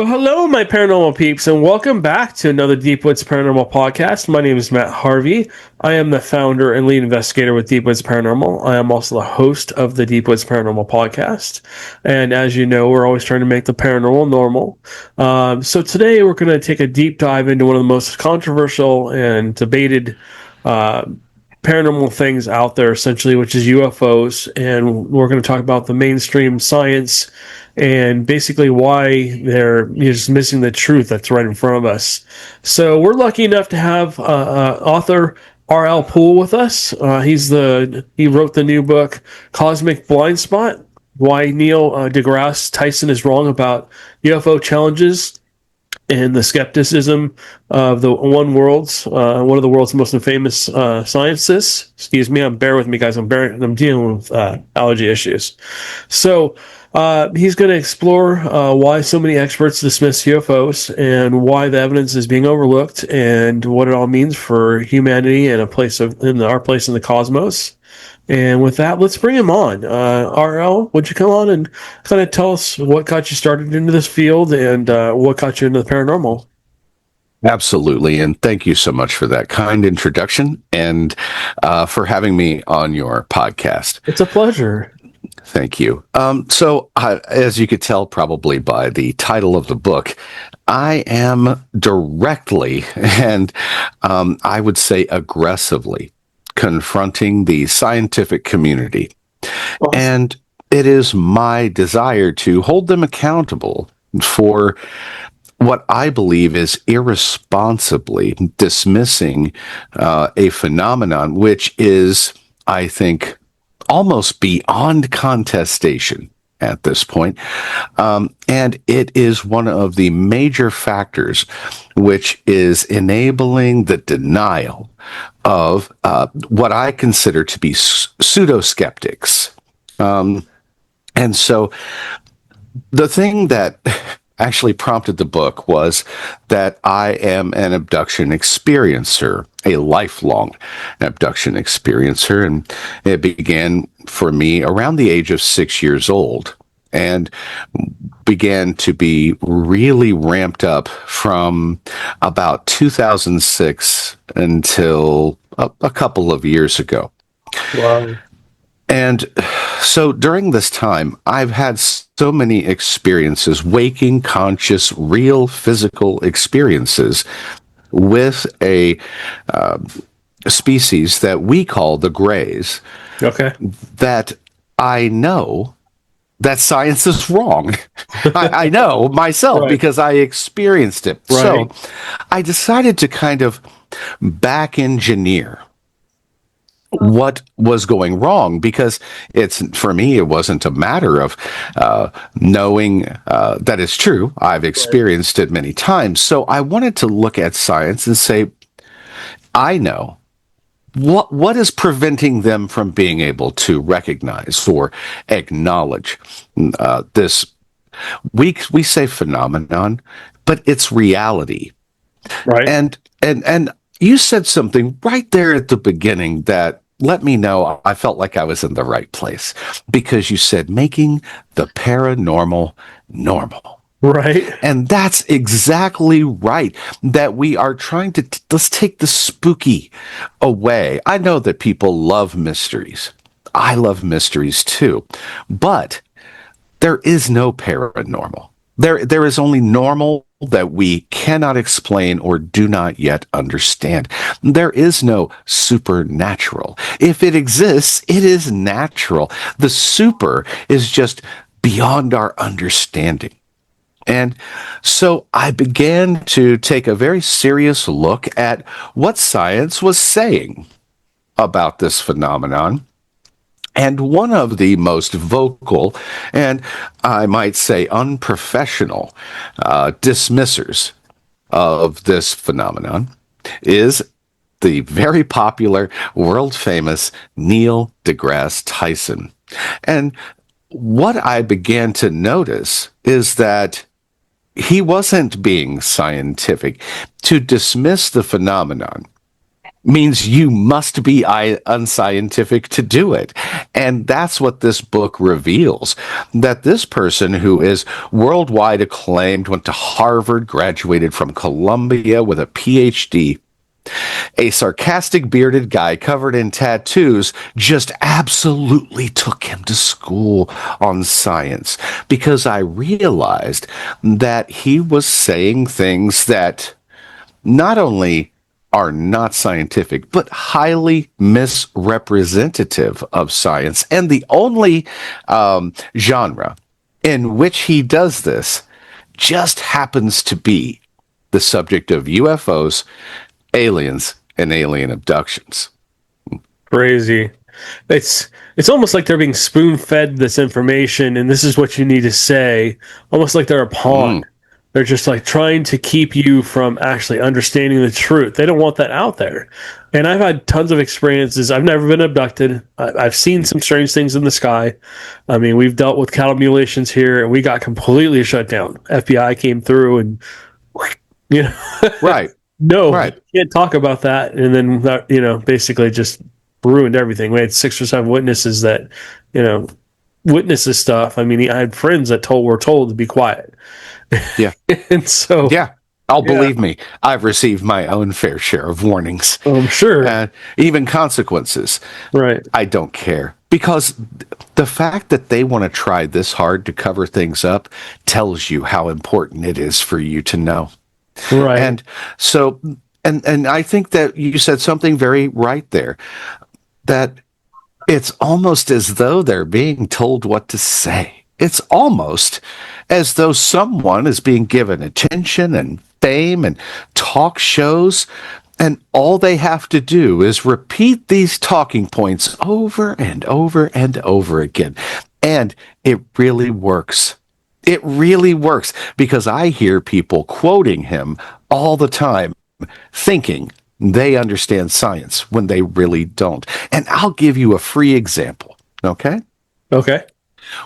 Well, hello, my paranormal peeps, and welcome back to another Deep Woods Paranormal Podcast. My name is Matt Harvey. I am the founder and lead investigator with Deep Woods Paranormal. I am also the host of the Deep Woods Paranormal Podcast. And as you know, we're always trying to make the paranormal normal. So today we're going to take a deep dive into one of the most controversial and debated paranormal things out there, essentially, which is UFOs. And we're going to talk about the mainstream science and basically why they're just missing the truth that's right in front of us. So we're lucky enough to have author R.L. Poole with us. He wrote the new book Cosmic Blindspot: Why Neil deGrasse Tyson is Wrong About UFO Challenges and the Skepticism of the one of the world's most famous scientists. Excuse me, bear with me, guys. I'm dealing with allergy issues. So he's going to explore why so many experts dismiss UFOs and why the evidence is being overlooked and what it all means for humanity and our place in the cosmos. And with that, let's bring him on. RL, would you come on and kind of tell us what got you started into this field and what got you into the paranormal? Absolutely, and thank you so much for that kind introduction and for having me on your podcast. It's a pleasure. Thank you. As you could tell probably by the title of the book, I am directly and I would say aggressively confronting the scientific community. Awesome. And it is my desire to hold them accountable for what I believe is irresponsibly dismissing a phenomenon which is, I think, almost beyond contestation at this point. And it is one of the major factors which is enabling the denial of what I consider to be pseudo-skeptics. And so the thing that actually prompted the book was that I am an abduction experiencer, a lifelong abduction experiencer, and it began for me around the age of 6 years old and began to be really ramped up from about 2006 until a couple of years ago. Wow. And so during this time, I've had so many experiences, waking, conscious, real physical experiences with a species that we call the Greys. Okay. That I know that science is wrong. I know myself right. Because I experienced it. Right. So I decided to kind of back engineer what was going wrong, because for me, it wasn't a matter of knowing that it's true. I've experienced it many times. So I wanted to look at science and say, I know what is preventing them from being able to recognize or acknowledge this, we say phenomenon, but it's reality. Right. And you said something right there at the beginning that let me know I felt like I was in the right place, because you said making the paranormal normal. Right. And that's exactly right, that we are trying to, let's take the spooky away. I know that people love mysteries. I love mysteries too. But there is no paranormal. There is only normal that we cannot explain or do not yet understand. There is no supernatural. If it exists, it is natural. The super is just beyond our understanding. And so I began to take a very serious look at what science was saying about this phenomenon. And one of the most vocal and I might say unprofessional dismissers of this phenomenon is the very popular, world-famous Neil deGrasse Tyson. And what I began to notice is that he wasn't being scientific. To dismiss the phenomenon means you must be unscientific to do it. And that's what this book reveals, that this person who is worldwide acclaimed, went to Harvard, graduated from Columbia with a PhD, a sarcastic bearded guy covered in tattoos, just absolutely took him to school on science, because I realized that he was saying things that not only are not scientific, but highly misrepresentative of science. And the only genre in which he does this just happens to be the subject of UFOs, aliens, and alien abductions. Crazy. It's almost like they're being spoon-fed this information, and this is what you need to say, almost like they're a pawn. They're just like trying to keep you from actually understanding the truth. They don't want that out there. And I've had tons of experiences. I've never been abducted. I've seen some strange things in the sky. I mean, we've dealt with cattle mutilations here, and we got completely shut down. FBI came through and, Right. No, right. You can't talk about that. And then, basically just ruined everything. We had 6 or 7 witnesses that, witness this stuff. I mean, I had friends that were told to be quiet. Yeah. And so, believe me, I've received my own fair share of warnings. I'm sure. Even consequences. Right. I don't care, because the fact that they want to try this hard to cover things up tells you how important it is for you to know. Right. And so, and I think that you said something very right there, that it's almost as though they're being told what to say. It's almost as though someone is being given attention and fame and talk shows, and all they have to do is repeat these talking points over and over and over again. And it really works. It really works, because I hear people quoting him all the time, thinking they understand science when they really don't. And I'll give you a free example, okay? Okay.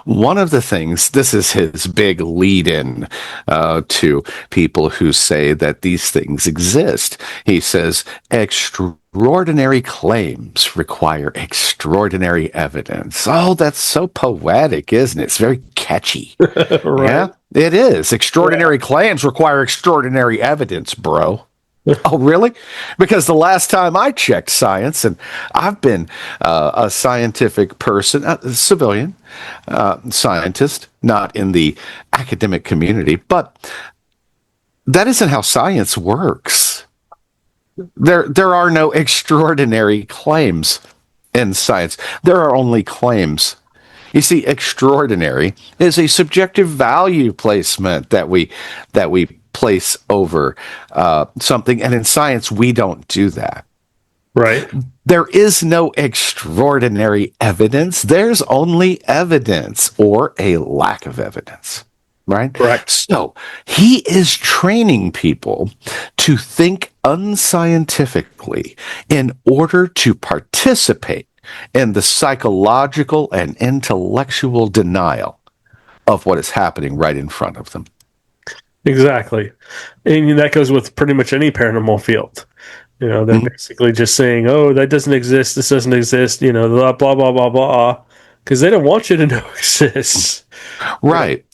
One of the things, this is his big lead-in to people who say that these things exist. He says, extraordinary claims require extraordinary evidence. Oh, that's so poetic, isn't it? It's very catchy. Right. Yeah, it is. Extraordinary claims require extraordinary evidence, bro. Oh, really? Because the last time I checked science, and I've been a scientific person, a civilian scientist, not in the academic community, but that isn't how science works. There are no extraordinary claims in science. There are only claims. You see, extraordinary is a subjective value placement that we place over something, and in science we don't do that. Right. There is no extraordinary evidence. There's only evidence, or a lack of evidence. Right? Correct. So he is training people to think unscientifically in order to participate in the psychological and intellectual denial of what is happening right in front of them. Exactly. And that goes with pretty much any paranormal field. They're basically just saying, oh, that doesn't exist, this doesn't exist, blah, blah, blah, blah, blah, because they don't want you to know it exists. Right.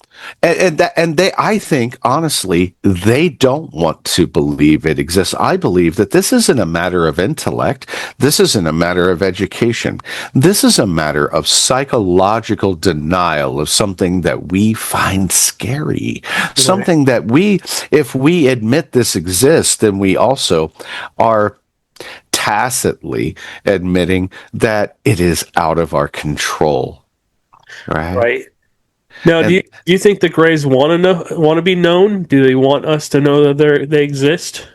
And they, I think, honestly, they don't want to believe it exists. I believe that this isn't a matter of intellect. This isn't a matter of education. This is a matter of psychological denial of something that we find scary. Right. Something that if we admit this exists, then we also are tacitly admitting that it is out of our control. Right. Right. Now, do you think the Greys want to be known? Do they want us to know that they exist?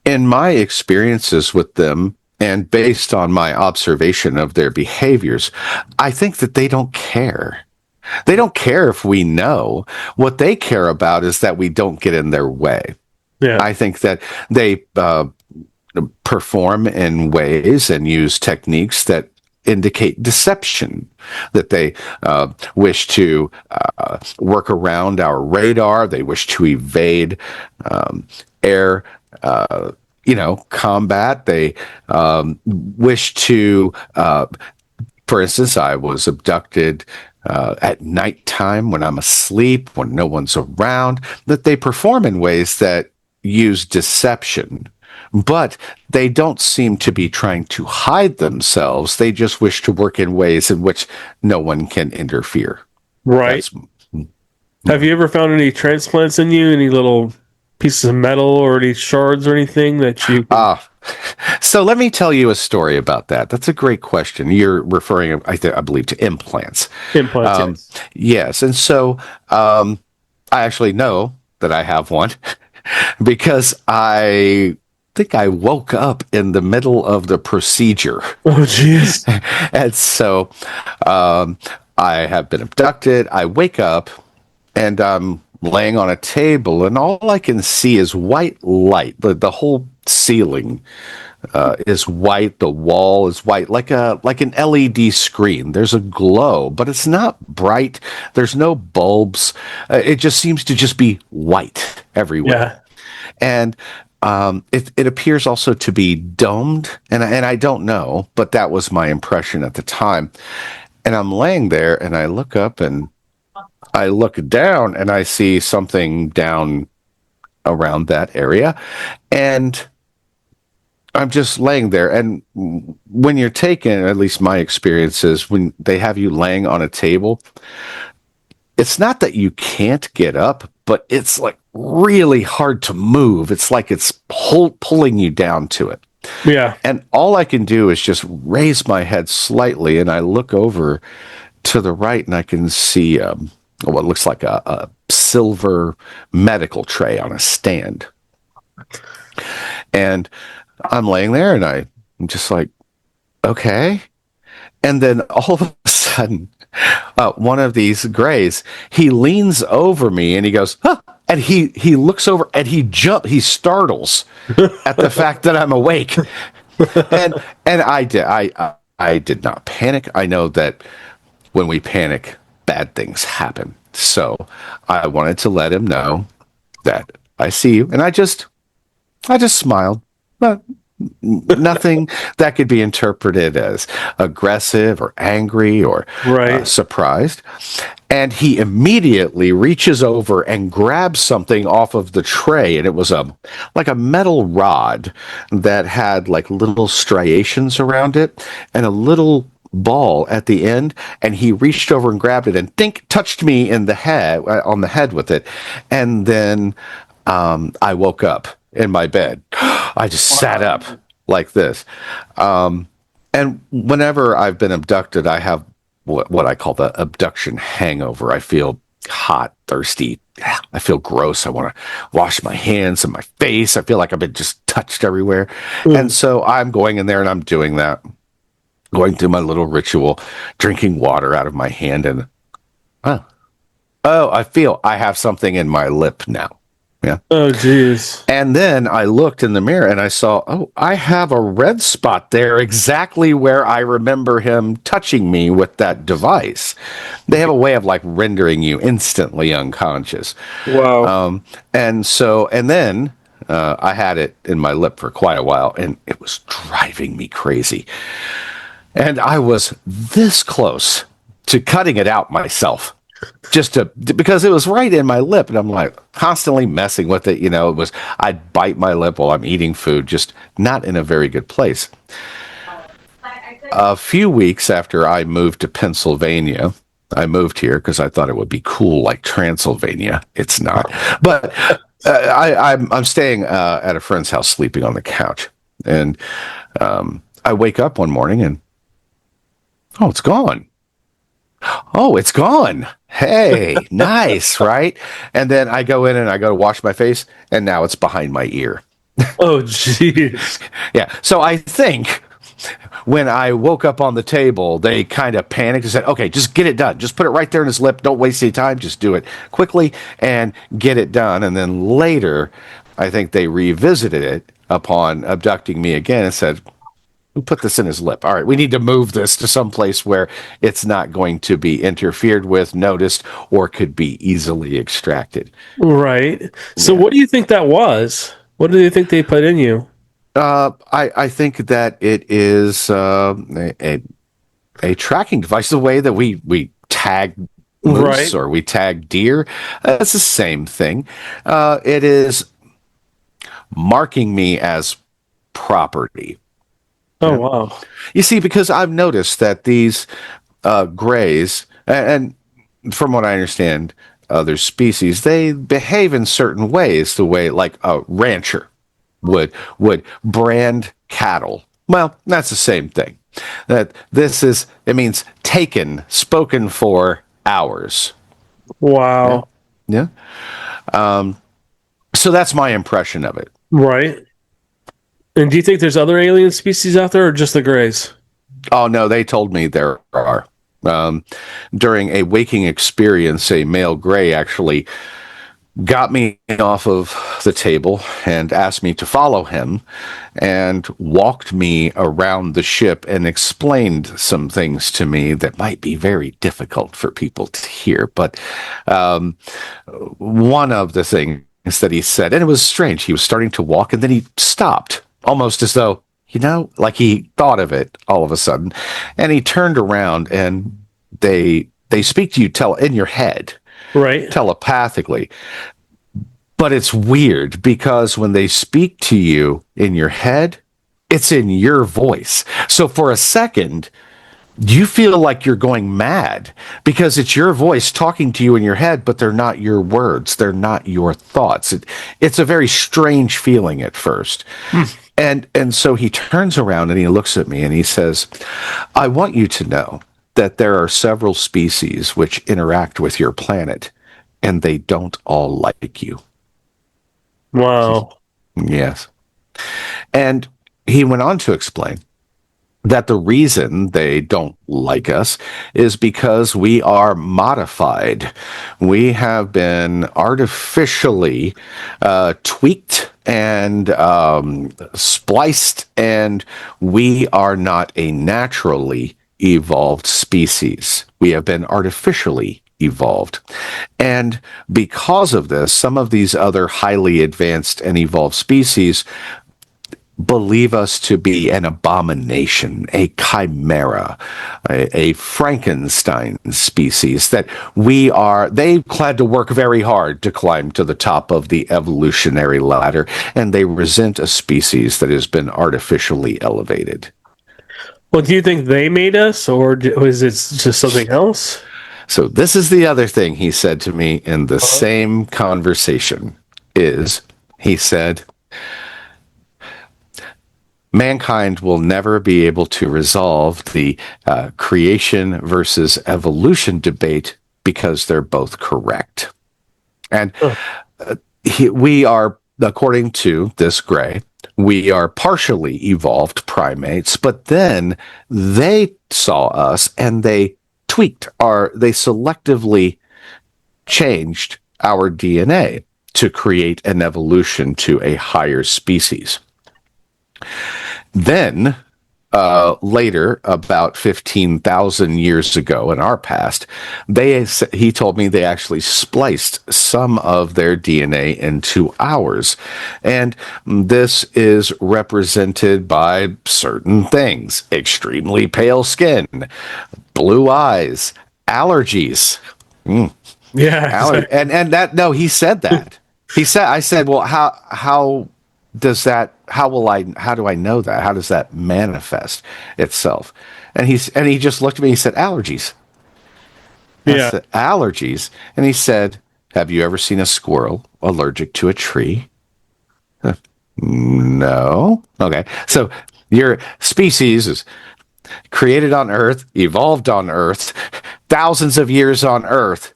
In my experiences with them, and based on my observation of their behaviors, I think that they don't care. They don't care if we know. What they care about is that we don't get in their way. Yeah. I think that they perform in ways and use techniques that indicate deception, that they wish to work around our radar. They wish to evade air combat. They wish to, for instance, I was abducted at nighttime when I'm asleep, when no one's around, that they perform in ways that use deception. But they don't seem to be trying to hide themselves. They just wish to work in ways in which no one can interfere. Right. Have you ever found any transplants in you? Any little pieces of metal or any shards or anything that you... So let me tell you a story about that. That's a great question. You're referring, I believe, to implants. Implants, yes. Yes. And so I actually know that I have one because I think I woke up in the middle of the procedure. Oh, jeez. And so I have been abducted. I wake up and I'm laying on a table, and all I can see is white light. The whole ceiling is white. The wall is white, like an LED screen. There's a glow, but it's not bright. There's no bulbs. It just seems to just be white everywhere. Yeah. And it appears also to be domed, and I don't know, but that was my impression at the time. And I'm laying there, and I look up, and I look down, and I see something down around that area, and I'm just laying there. And when you're taken, at least my experience is, when they have you laying on a table, it's not that you can't get up, but it's like really hard to move. It's like it's pulling you down to it. Yeah. And all I can do is just raise my head slightly, and I look over to the right, and I can see what looks like a silver medical tray on a stand. And I'm laying there, and I'm just like, okay. And then all of a sudden, one of these grays, he leans over me, and he goes, huh. And he looks over, and he startles at the fact that I'm awake. And I did not panic. I know that when we panic, bad things happen. So I wanted to let him know that I see you, and I just smiled, but nothing that could be interpreted as aggressive or angry or surprised. And he immediately reaches over and grabs something off of the tray, and it was like a metal rod that had like little striations around it and a little ball at the end, and he reached over and grabbed it and touched me in the head, on the head with it. And then I woke up in my bed. I just sat up like this. And whenever I've been abducted, I have what I call the abduction hangover. I feel hot, thirsty. I feel gross. I want to wash my hands and my face. I feel like I've been just touched everywhere. And so I'm going in there, and I'm doing that, going through my little ritual, drinking water out of my hand, and I feel I have something in my lip now. Yeah. Oh, geez. And then I looked in the mirror, and I saw, I have a red spot there, exactly where I remember him touching me with that device. They have a way of like rendering you instantly unconscious. Wow. And then I had it in my lip for quite a while, and it was driving me crazy. And I was this close to cutting it out myself, because it was right in my lip, and I'm like constantly messing with it. I'd bite my lip while I'm eating food, just not in a very good place. A few weeks after I moved to Pennsylvania, I moved here because I thought it would be cool, like Transylvania. It's not, but I'm staying at a friend's house, sleeping on the couch, and I wake up one morning, and it's gone. Oh, it's gone. Hey, nice, right? And then I go in and I go to wash my face, and now it's behind my ear. Oh, jeez. Yeah. So I think when I woke up on the table, they kind of panicked and said, okay, just get it done. Just put it right there in his lip. Don't waste any time. Just do it quickly and get it done. And then later, I think they revisited it upon abducting me again and said, put this in his lip. All right, we need to move this to some place where it's not going to be interfered with, noticed, or could be easily extracted. Right. So what do you think that was? What do you think they put in you? I think that it is a tracking device. The way that we tag moose Right. or we tag deer, it's the same thing. It is marking me as property. Oh, Yeah. wow. You see, because I've noticed that these grays, and from what I understand, other species, they behave in certain ways, the way like a rancher would brand cattle. Well, that's the same thing. That it means taken, spoken for hours. Yeah. Wow. Yeah. So that's my impression of it. Right. And do you think there's other alien species out there or just the Greys? Oh, no, they told me there are. During a waking experience, a male gray actually got me off of the table and asked me to follow him and walked me around the ship and explained some things to me that might be very difficult for people to hear. But one of the things that he said, and it was strange, he was starting to walk and then he stopped, almost as though, like he thought of it all of a sudden. And he turned around and they speak to you in your head. Right. Telepathically. But it's weird because when they speak to you in your head, it's in your voice. So for a second, you feel like you're going mad because it's your voice talking to you in your head, but they're not your words. They're not your thoughts. It's a very strange feeling at first. And so he turns around and he looks at me and he says, I want you to know that there are several species which interact with your planet and they don't all like you. Wow. Yes. And he went on to explain that the reason they don't like us is because we are modified. We have been artificially tweaked and spliced, and we are not a naturally evolved species. We have been artificially evolved. And because of this, some of these other highly advanced and evolved species believe us to be an abomination, a chimera, a Frankenstein species, that they've had to work very hard to climb to the top of the evolutionary ladder, and they resent a species that has been artificially elevated. Well, do you think they made us, or is it just something else? So this is the other thing he said to me in the same conversation he said, mankind will never be able to resolve the creation versus evolution debate because they're both correct. And we are, according to this gray, we are partially evolved primates, but then they saw us and they they selectively changed our DNA to create an evolution to a higher species. Then, later, about 15,000 years ago in our past, he told me they actually spliced some of their DNA into ours. And this is represented by certain things: extremely pale skin, blue eyes, allergies. Yeah. And that, no, he said that. I said, well, how does that, how do I know that? How does that manifest itself? And he just looked at me and he said, allergies. I said, allergies. And he said, have you ever seen a squirrel allergic to a tree? No. Okay. So your species is created on Earth, evolved on Earth, thousands of years on Earth.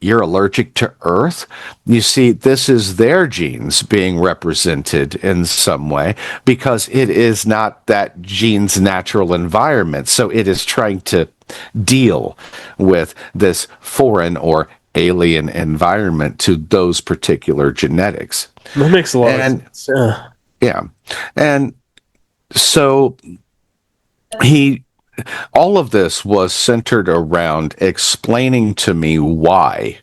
You're allergic to Earth? You see, this is their genes being represented in some way because it is not that gene's natural environment. So it is trying to deal with this foreign or alien environment to those particular genetics. That makes a lot of sense. Yeah. And so all of this was centered around explaining to me why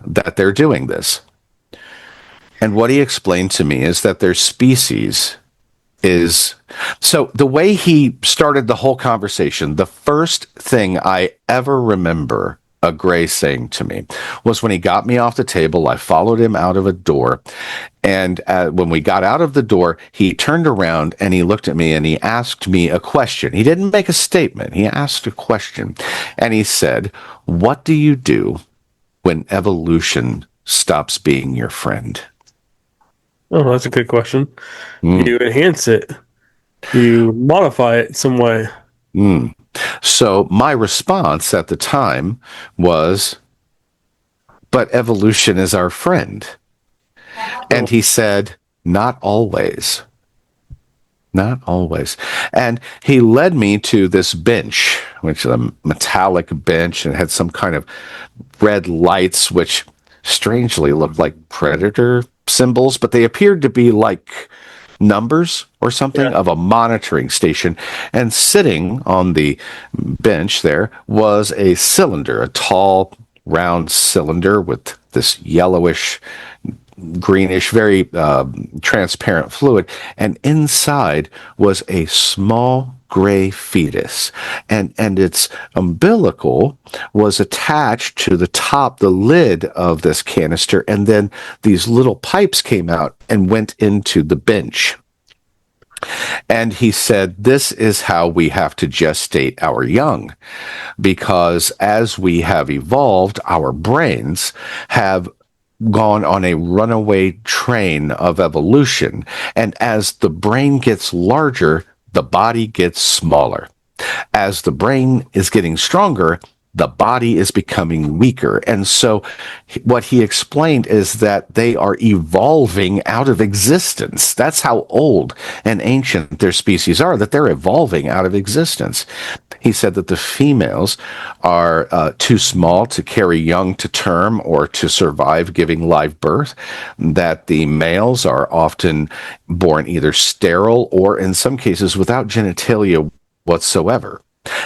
that they're doing this. And what he explained to me is that their species is so the way he started the whole conversation, the first thing I ever remember a Gray saying to me was when he got me off the table. I followed him out of a door. And when we got out of the door, he turned around and he looked at me and he asked me a question. He didn't make a statement. He asked a question. And he said, "What do you do when evolution stops being your friend?" Oh, that's a good question. You enhance it. You modify it some way. So my response at the time was, "But evolution is our friend." And he said, "Not always. Not always." And he led me to this bench, which is a metallic bench, and had some kind of red lights, which strangely looked like predator symbols, but they appeared to be like numbers or something of a monitoring station. And sitting on the bench there was a cylinder, a tall, round cylinder with this yellowish, greenish, very transparent fluid. And inside was a small gray fetus, and its umbilical was attached to the top, the lid of this canister, and then these little pipes came out and went into the bench. And he said, "This is how we have to gestate our young, because as we have evolved, our brains have gone on a runaway train of evolution. And as the brain gets larger, the body gets smaller. As the brain is getting stronger, the body is becoming weaker." And so what he explained is that they are evolving out of existence. That's how old and ancient their species are, that they're evolving out of existence. He said that the females are too small to carry young to term or to survive giving live birth, that the males are often born either sterile or in some cases without genitalia whatsoever.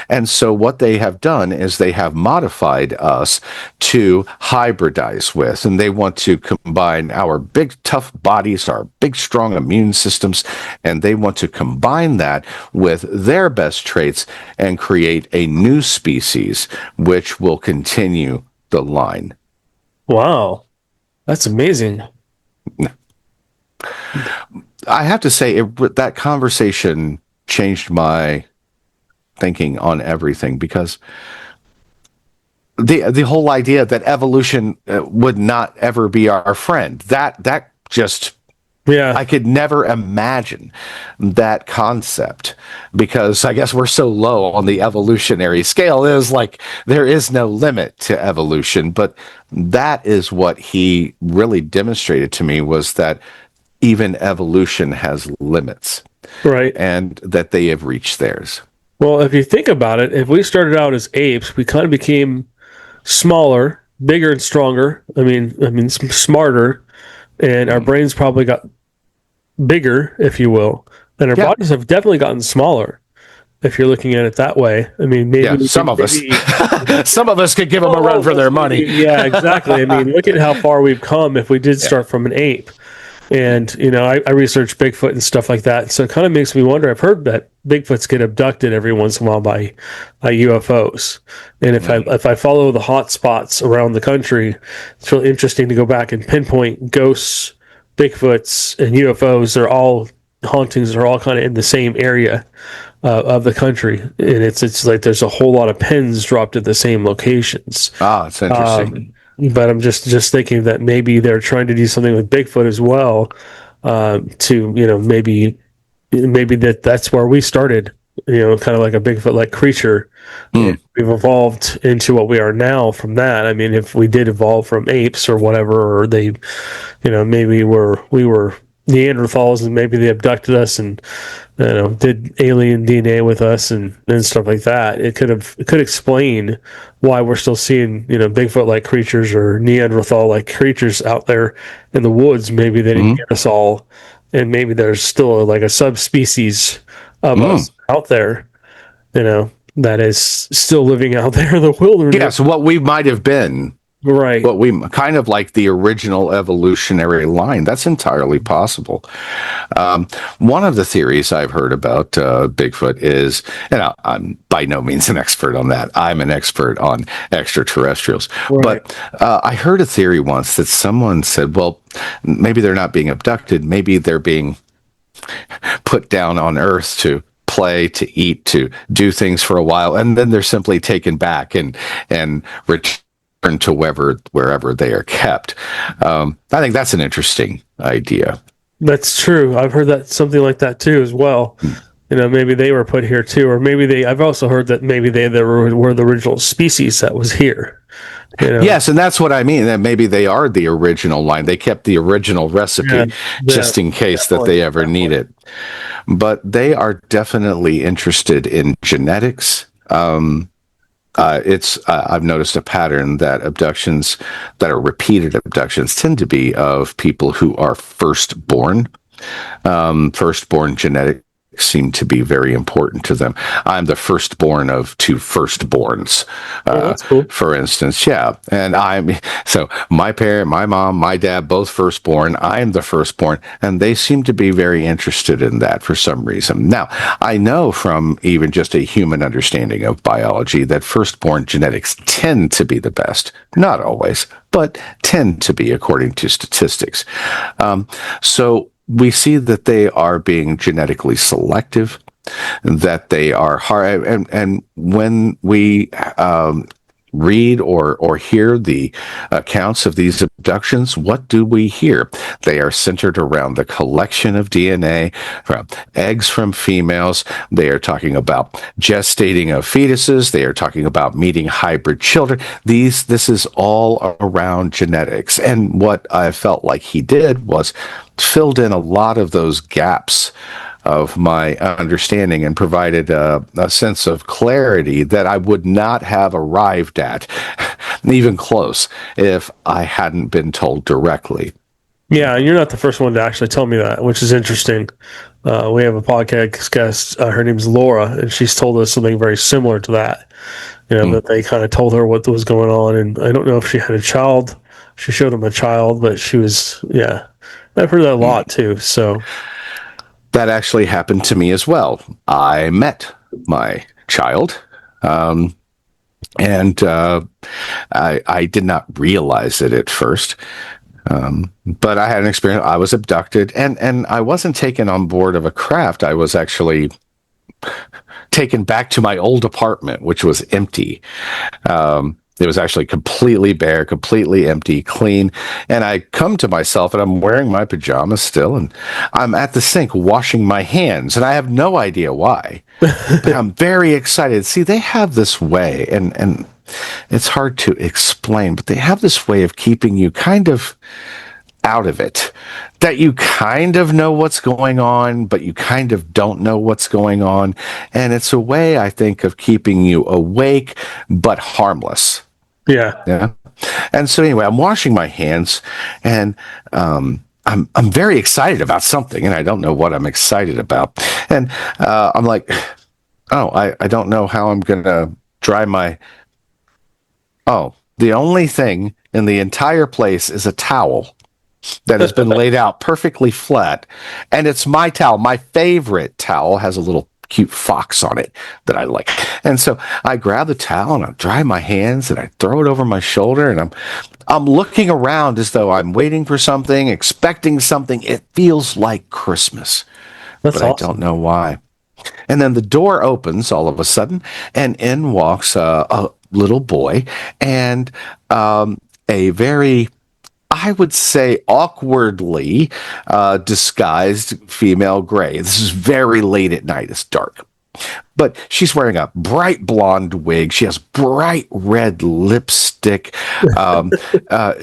And so what they have done is they have modified us to hybridize with, and they want to combine our big, tough bodies, our big, strong immune systems, and they want to combine that with their best traits and create a new species, which will continue the line. Wow. That's amazing. I have to say, that conversation changed my thinking on everything, because the whole idea that evolution would not ever be our friend, that just, I could never imagine that concept, because I guess we're so low on the evolutionary scale. Is like there is no limit to evolution. But that is what he really demonstrated to me, was that even evolution has limits, right? And that they have reached theirs. Well, if you think about it, if we started out as apes, we kind of became smaller, bigger, and stronger. I mean, smarter, and our brains probably got bigger, if you will, and our bodies have definitely gotten smaller. If you're looking at it that way, I mean, maybe some of us could give them a run for their money. Yeah, exactly. I mean, look at how far we've come if we did start from an ape. And, you know, I research Bigfoot and stuff like that. So it kind of makes me wonder. I've heard that Bigfoots get abducted every once in a while by UFOs. And if I follow the hot spots around the country, it's really interesting to go back and pinpoint ghosts, Bigfoots, and UFOs. They're all hauntings. They're all kind of in the same area of the country. And it's like there's a whole lot of pins dropped at the same locations. Ah, it's interesting. But I'm just thinking that maybe they're trying to do something with Bigfoot as well, to, you know, maybe that's where we started, you know, kind of like a Bigfoot-like creature. We've evolved into what we are now from that. I mean, if we did evolve from apes or whatever, or they, you know, maybe we were Neanderthals and maybe they abducted us and, you know, did alien DNA with us and stuff like that. It could explain why we're still seeing, you know, Bigfoot-like creatures or Neanderthal-like creatures out there in the woods. Maybe they didn't get us all, and maybe there's still like a subspecies of us out there, you know, that is still living out there in the wilderness. Yeah, so what we might have been Right. But we kind of like the original evolutionary line. That's entirely possible. One of the theories I've heard about Bigfoot is, and I'm by no means an expert on that. I'm an expert on extraterrestrials. Right. But I heard a theory once that someone said, well, maybe they're not being abducted. Maybe they're being put down on Earth to play, to eat, to do things for a while, and then they're simply taken back and returned to wherever they are kept. I think that's an interesting idea. That's true. I've heard that something like that too as well. Maybe they were put here too, or maybe I've also heard that maybe they were the original species that was here. Yes, and that's what I mean. That maybe they are the original line. They kept the original recipe just in case that they ever need it. But they are definitely interested in genetics. I've noticed a pattern that abductions that are repeated abductions tend to be of people who are firstborn. Firstborn genetics seem to be very important to them. I'm the firstborn of two firstborns, that's cool. for instance. Yeah. And so my parent, my mom, my dad, both firstborn. I'm the firstborn. And they seem to be very interested in that for some reason. Now, I know from even just a human understanding of biology that firstborn genetics tend to be the best. Not always, but tend to be according to statistics. So we see that they are being genetically selective, that they are hard. And when we read or hear the accounts of these abductions, what do we hear? They are centered around the collection of DNA from eggs from females. They are talking about gestating of fetuses. They are talking about meeting hybrid children. This is all around genetics. And what I felt like he did was filled in a lot of those gaps of my understanding and provided a sense of clarity that I would not have arrived at, even close, if I hadn't been told directly. Yeah, you're not the first one to actually tell me that, which is interesting. We have a podcast guest, her name's Laura, and she's told us something very similar to that. That they kind of told her what was going on, and I don't know if she had a child. She showed him a child, but she was, I've heard that a lot too, so... That actually happened to me as well. I met my child, and I did not realize it at first. But I had an experience. I was abducted, and I wasn't taken on board of a craft. I was actually taken back to my old apartment, which was empty. It was actually completely bare, completely empty, clean. And I come to myself and I'm wearing my pajamas still. And I'm at the sink washing my hands. And I have no idea why. But I'm very excited. See, they have this way, and it's hard to explain, but they have this way of keeping you kind of out of it. That you kind of know what's going on, but you kind of don't know what's going on. And it's a way, I think, of keeping you awake, but harmless. Yeah. And so anyway, I'm washing my hands, and I'm very excited about something, and I don't know what I'm excited about. And I'm like, I don't know how I'm going to dry my... Oh, the only thing in the entire place is a towel that has been laid out perfectly flat. And it's my towel. My favorite towel has a little cute fox on it that I like. And so I grab the towel and I dry my hands and I throw it over my shoulder, and I'm looking around as though I'm waiting for something, expecting something. It feels like Christmas. That's but awesome. I don't know why. And then the door opens all of a sudden, and in walks a little boy and a very, I would say, awkwardly disguised female gray. This is very late at night. It's dark. But she's wearing a bright blonde wig. She has bright red lipstick.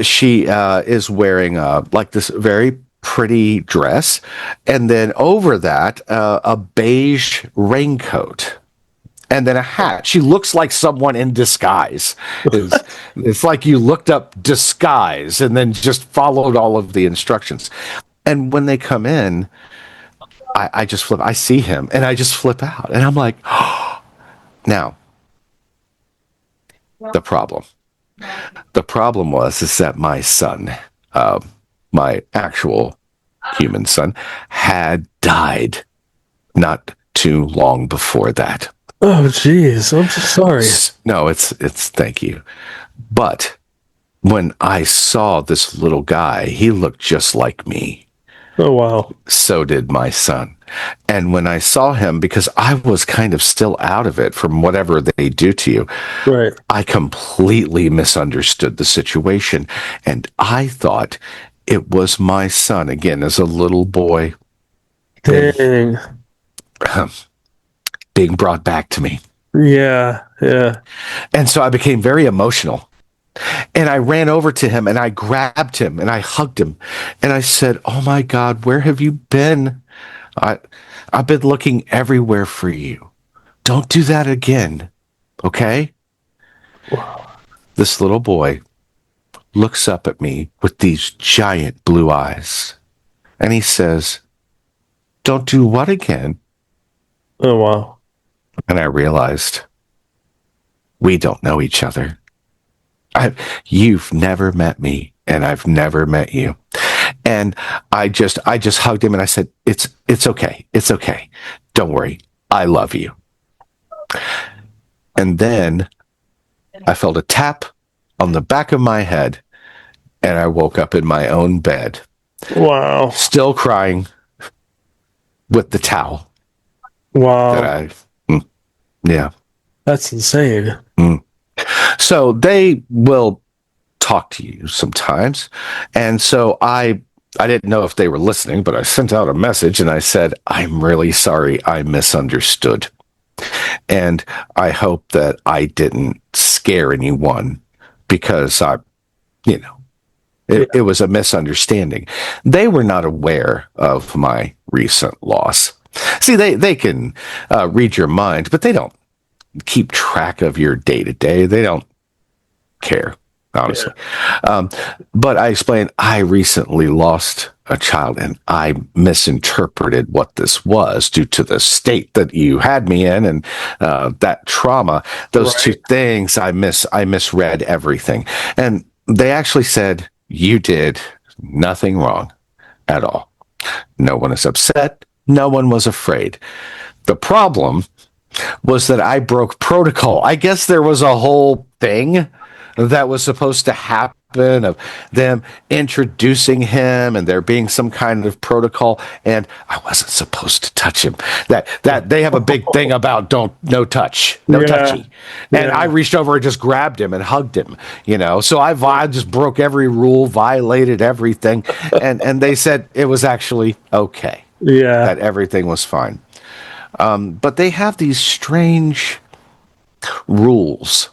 She is wearing like this very pretty dress. And then over that, a beige raincoat. And then a hat. She looks like someone in disguise. It's like you looked up disguise and then just followed all of the instructions. And when they come in, I just flip. I see him and I just flip out. And I'm like, oh. Now, the problem. The problem is that my son, my actual human son, had died not too long before that. Oh, geez. I'm so sorry. No, it's thank you. But when I saw this little guy, he looked just like me. Oh, wow. So did my son. And when I saw him, because I was kind of still out of it from whatever they do to you, Right. I completely misunderstood the situation. And I thought it was my son, again, as a little boy, Dang. being brought back to me. Yeah. Yeah. And so I became very emotional. And I ran over to him and I grabbed him and I hugged him. And I said, "Oh my God, where have you been? I've been looking everywhere for you. Don't do that again. Okay?" Wow. This little boy looks up at me with these giant blue eyes. And he says, "Don't do what again?" Oh, wow. And I realized we don't know each other. You've never met me, and I've never met you. And I just hugged him and I said, it's okay. It's okay. Don't worry. I love you. And then I felt a tap on the back of my head and I woke up in my own bed. Wow. Still crying with the towel. Wow. Yeah. That's insane. So they will talk to you sometimes. And so I didn't know if they were listening, but I sent out a message and I said, "I'm really sorry. I misunderstood. And I hope that I didn't scare anyone because it was a misunderstanding." They were not aware of my recent loss. See, they can read your mind, but they don't keep track of your day-to-day. They don't care, honestly. Yeah. But I explained, I recently lost a child and I misinterpreted what this was due to the state that you had me in and that trauma. Those two things, I misread everything. And they actually said, "You did nothing wrong at all. No one is upset. No one was afraid. The problem was that I broke protocol." I guess there was a whole thing that was supposed to happen of them introducing him and there being some kind of protocol, and I wasn't supposed to touch him. That they have a big thing about no touch, no touchy. And I reached over and just grabbed him and hugged him, So I just broke every rule, violated everything, and they said it was actually okay. Yeah. That everything was fine. But they have these strange rules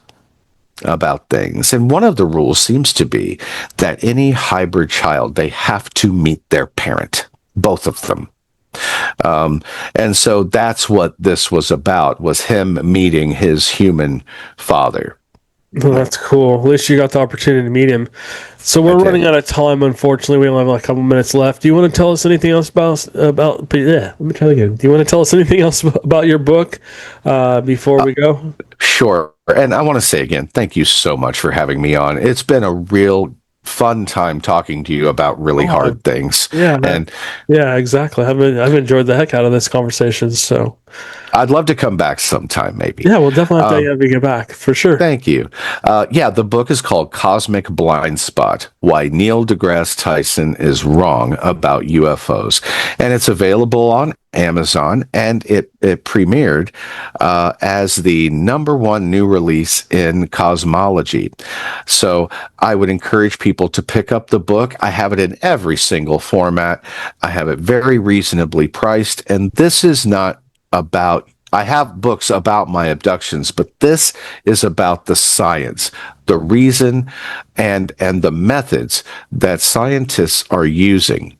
about things. And one of the rules seems to be that any hybrid child, they have to meet their parent, both of them. And so that's what this was about, was him meeting his human father. Well, that's cool. At least you got the opportunity to meet him. So we're running out of time, unfortunately. We only have like a couple minutes left. Do you want to tell us anything else about let me try that again. Do you want to tell us anything else about your book before we go? Sure. And I want to say again, thank you so much for having me on. It's been a real fun time talking to you about really hard things. Yeah. Yeah, exactly. I've enjoyed the heck out of this conversation. So I'd love to come back sometime, maybe. Yeah, we'll definitely have to get back for sure. Thank you. The book is called Cosmic Blindspot: Why Neil deGrasse Tyson is Wrong About UFOs. And it's available on Amazon, and it premiered as the #1 new release in cosmology. So I would encourage people to pick up the book. I have it in every single format. I have it very reasonably priced, and this is not about, I have books about my abductions, but this is about the science, the reason, and the methods that scientists are using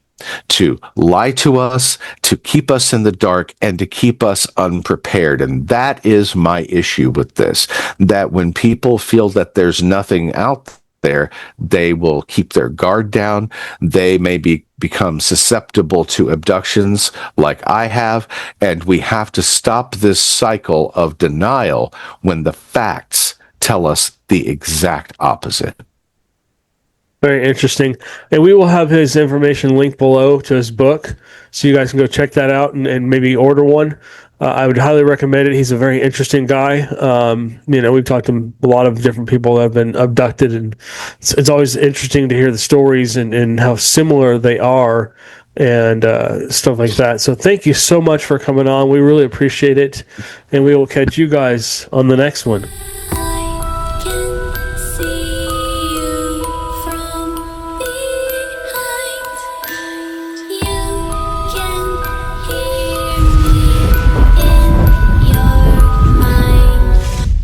to lie to us, to keep us in the dark, and to keep us unprepared. And that is my issue with this, that when people feel that there's nothing out there, they will keep their guard down. They may become susceptible to abductions like I have, and we have to stop this cycle of denial when the facts tell us the exact opposite. Very interesting. And we will have his information linked below to his book, so you guys can go check that out and maybe order one. I would highly recommend it. He's a very interesting guy. We've talked to a lot of different people that have been abducted, and it's always interesting to hear the stories and how similar they are and stuff like that. So thank you so much for coming on. We really appreciate it, and we will catch you guys on the next one.